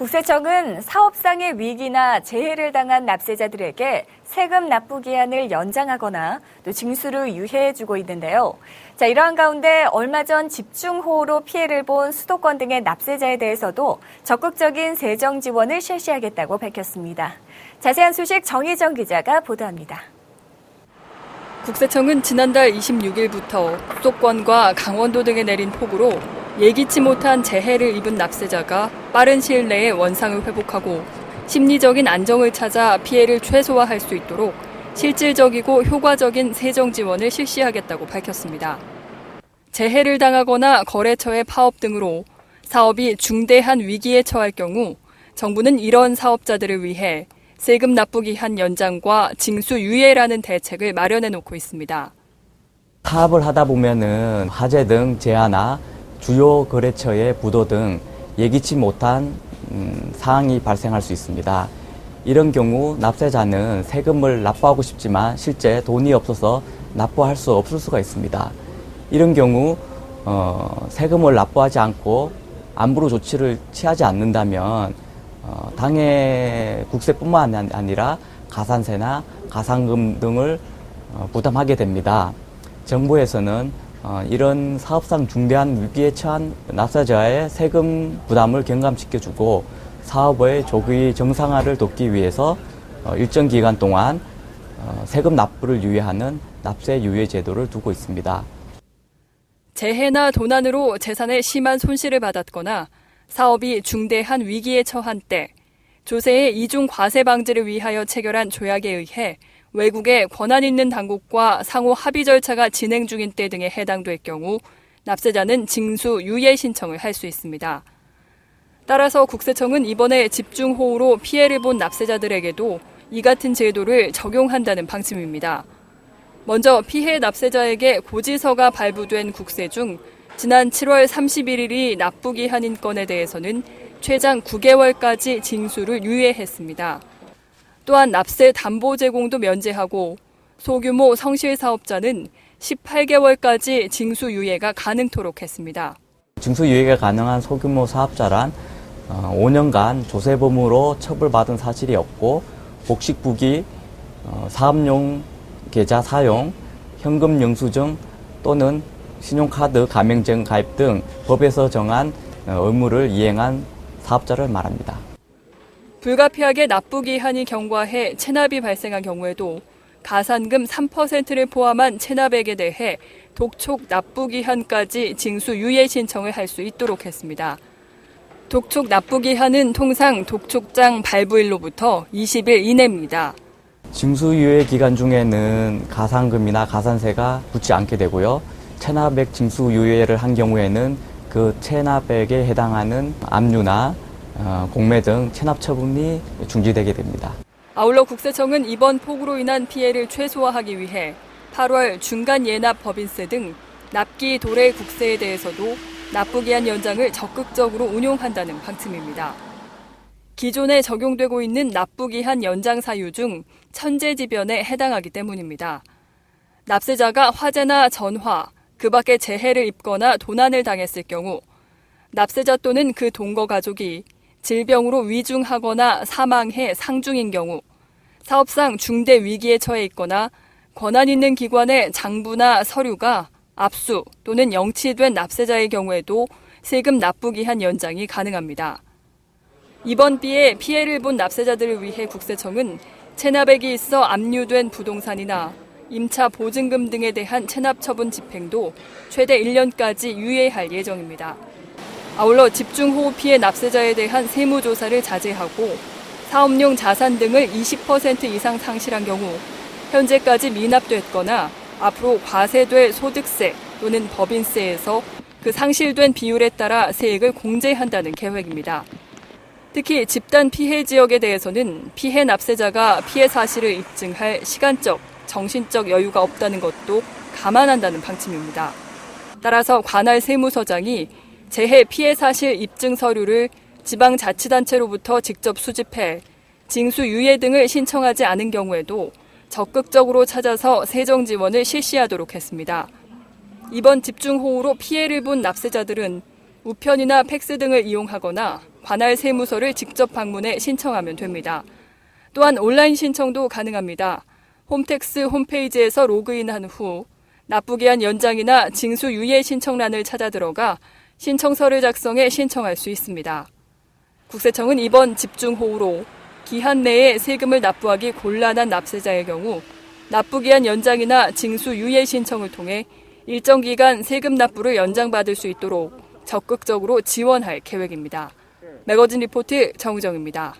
국세청은 사업상의 위기나 재해를 당한 납세자들에게 세금 납부 기한을 연장하거나 또 징수를 유예해주고 있는데요. 이러한 가운데 얼마 전 집중호우로 피해를 본 수도권 등의 납세자에 대해서도 적극적인 재정 지원을 실시하겠다고 밝혔습니다. 자세한 소식 정희정 기자가 보도합니다. 국세청은 지난달 26일부터 수도권과 강원도 등에 내린 폭우로 예기치 못한 재해를 입은 납세자가 빠른 시일 내에 원상을 회복하고 심리적인 안정을 찾아 피해를 최소화할 수 있도록 실질적이고 효과적인 세정 지원을 실시하겠다고 밝혔습니다. 재해를 당하거나 거래처의 파업 등으로 사업이 중대한 위기에 처할 경우 정부는 이런 사업자들을 위해 세금 납부 기한 연장과 징수 유예라는 대책을 마련해 놓고 있습니다. 사업을 하다 보면은 화재 등 재해나 주요 거래처의 부도 등 예기치 못한 사항이 발생할 수 있습니다. 이런 경우 납세자는 세금을 납부하고 싶지만 실제 돈이 없어서 납부할 수 없을 수가 있습니다. 이런 경우 세금을 납부하지 않고 안부로 조치를 취하지 않는다면 당해 국세뿐만 아니라 가산세나 가산금 등을 부담하게 됩니다. 정부에서는 이런 사업상 중대한 위기에 처한 납세자의 세금 부담을 경감시켜주고 사업의 조기 정상화를 돕기 위해서 일정 기간 동안 세금 납부를 유예하는 납세 유예 제도를 두고 있습니다. 재해나 도난으로 재산에 심한 손실을 받았거나 사업이 중대한 위기에 처한 때 조세의 이중 과세 방지를 위하여 체결한 조약에 의해 외국의 권한 있는 당국과 상호 합의 절차가 진행 중인 때 등에 해당될 경우 납세자는 징수 유예 신청을 할 수 있습니다. 따라서 국세청은 이번에 집중호우로 피해를 본 납세자들에게도 이 같은 제도를 적용한다는 방침입니다. 먼저 피해 납세자에게 고지서가 발부된 국세 중 지난 7월 31일이 납부 기한인 건에 대해서는 최장 9개월까지 징수를 유예했습니다. 또한 납세 담보 제공도 면제하고 소규모 성실 사업자는 18개월까지 징수 유예가 가능토록 했습니다. 징수 유예가 가능한 소규모 사업자란 5년간 조세범으로 처벌받은 사실이 없고 복식부기, 사업용 계좌 사용, 현금 영수증 또는 신용카드 가맹점 가입 등 법에서 정한 의무를 이행한 사업자를 말합니다. 불가피하게 납부 기한이 경과해 체납이 발생한 경우에도 가산금 3%를 포함한 체납액에 대해 독촉 납부 기한까지 징수 유예 신청을 할 수 있도록 했습니다. 독촉 납부 기한은 통상 독촉장 발부일로부터 20일 이내입니다. 징수 유예 기간 중에는 가산금이나 가산세가 붙지 않게 되고요. 체납액 징수 유예를 한 경우에는 그 체납액에 해당하는 압류나 공매 등 체납 처분이 중지되게 됩니다. 아울러 국세청은 이번 폭우로 인한 피해를 최소화하기 위해 8월 중간 예납 법인세 등 납기 도래 국세에 대해서도 납부기한 연장을 적극적으로 운용한다는 방침입니다. 기존에 적용되고 있는 납부기한 연장 사유 중 천재지변에 해당하기 때문입니다. 납세자가 화재나 전화, 그 밖에 재해를 입거나 도난을 당했을 경우 납세자 또는 그 동거 가족이 질병으로 위중하거나 사망해 상중인 경우, 사업상 중대 위기에 처해 있거나 권한 있는 기관의 장부나 서류가 압수 또는 영치된 납세자의 경우에도 세금 납부 기한 연장이 가능합니다. 이번 비에 피해를 본 납세자들을 위해 국세청은 체납액이 있어 압류된 부동산이나 임차 보증금 등에 대한 체납 처분 집행도 최대 1년까지 유예할 예정입니다. 아울러 집중호우 피해 납세자에 대한 세무조사를 자제하고 사업용 자산 등을 20% 이상 상실한 경우 현재까지 미납됐거나 앞으로 과세될 소득세 또는 법인세에서 그 상실된 비율에 따라 세액을 공제한다는 계획입니다. 특히 집단 피해 지역에 대해서는 피해 납세자가 피해 사실을 입증할 시간적, 정신적 여유가 없다는 것도 감안한다는 방침입니다. 따라서 관할 세무서장이 재해 피해 사실 입증 서류를 지방자치단체로부터 직접 수집해 징수 유예 등을 신청하지 않은 경우에도 적극적으로 찾아서 세정 지원을 실시하도록 했습니다. 이번 집중호우로 피해를 본 납세자들은 우편이나 팩스 등을 이용하거나 관할 세무서를 직접 방문해 신청하면 됩니다. 또한 온라인 신청도 가능합니다. 홈택스 홈페이지에서 로그인한 후 납부기한 연장이나 징수 유예 신청란을 찾아 들어가 신청서를 작성해 신청할 수 있습니다. 국세청은 이번 집중호우로 기한 내에 세금을 납부하기 곤란한 납세자의 경우 납부기한 연장이나 징수 유예 신청을 통해 일정 기간 세금 납부를 연장받을 수 있도록 적극적으로 지원할 계획입니다. 매거진 리포트 정우정입니다.